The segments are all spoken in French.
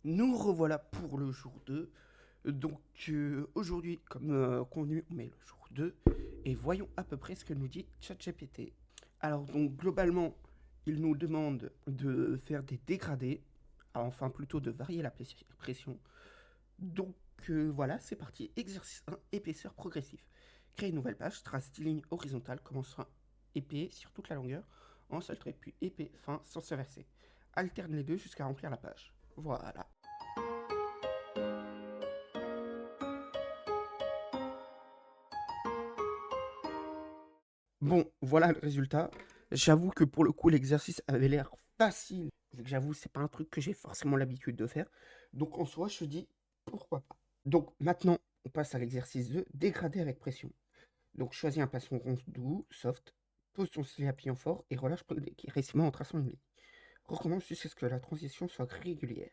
Nous revoilà pour le jour 2. Donc aujourd'hui, comme convenu, on met le jour 2 et voyons à peu près ce que nous dit ChatGPT. Alors donc globalement, il nous demande de faire des dégradés, enfin plutôt de varier la pression. Donc voilà, c'est parti. Exercice 1, épaisseur progressive. Créer une nouvelle page, trace 10 lignes horizontales commençant épais sur toute la longueur, en seul trait, puis épais fin sans s'inverser. Alterne les deux jusqu'à remplir la page. Voilà. Bon, voilà le résultat. J'avoue que pour le coup, l'exercice avait l'air facile. Vu que j'avoue, c'est pas un truc que j'ai forcément l'habitude de faire. Donc en soi, je me dis pourquoi pas. Donc maintenant, on passe à l'exercice 2, dégrader avec pression. Donc choisis un plastron rond doux, soft, pose ton stylet appuyant fort et relâche progressivement en traçant une ligne. Recommence jusqu'à ce que la transition soit régulière.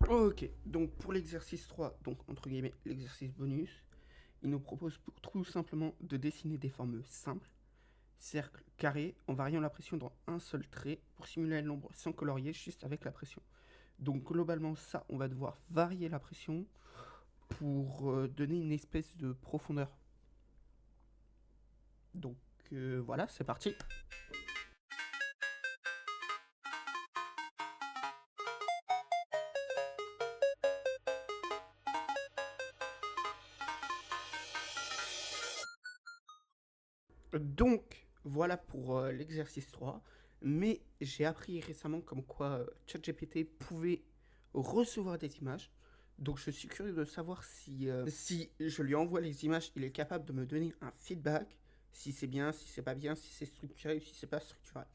Ok, donc pour l'exercice 3, donc entre guillemets l'exercice bonus, il nous propose tout simplement de dessiner des formes simples, cercle, carré, en variant la pression dans un seul trait pour simuler le nombre sans colorier juste avec la pression. Donc globalement ça, on va devoir varier la pression pour donner une espèce de profondeur. Donc voilà, c'est parti. Donc, voilà pour l'exercice 3. Mais j'ai appris récemment comme quoi ChatGPT pouvait recevoir des images. Donc, je suis curieux de savoir si je lui envoie les images, il est capable de me donner un feedback. Si c'est bien, si c'est pas bien, si c'est structuré ou si c'est pas structuré.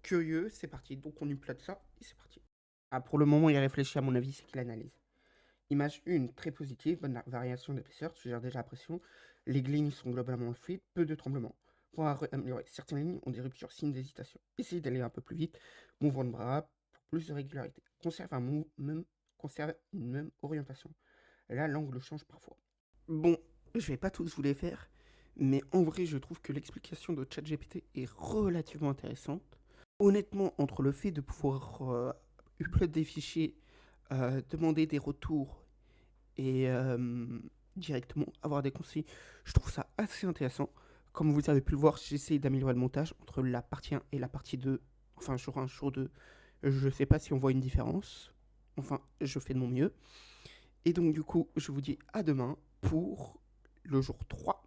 Curieux, c'est parti. Donc, on lui plate ça et c'est parti. Ah, pour le moment, il réfléchit, à mon avis, c'est qu'il analyse. Image 1, très positive, bonne variation d'épaisseur, tu gères déjà la pression. Les lignes sont globalement fluides, peu de tremblements. Pour améliorer certaines lignes ont des ruptures, signes d'hésitation. Essaye d'aller un peu plus vite, mouvement de bras pour plus de régularité. Conserve une même orientation. Là, l'angle change parfois. Bon, je vais pas tous vous les faire, mais en vrai, je trouve que l'explication de ChatGPT est relativement intéressante. Honnêtement, entre le fait de pouvoir upload des fichiers, demander des retours et directement avoir des conseils. Je trouve ça assez intéressant. Comme vous avez pu le voir, j'essaie d'améliorer le montage entre la partie 1 et la partie 2. Enfin, jour 1, jour 2. Je ne sais pas si on voit une différence. Enfin, je fais de mon mieux. Et donc, du coup, je vous dis à demain pour le jour 3.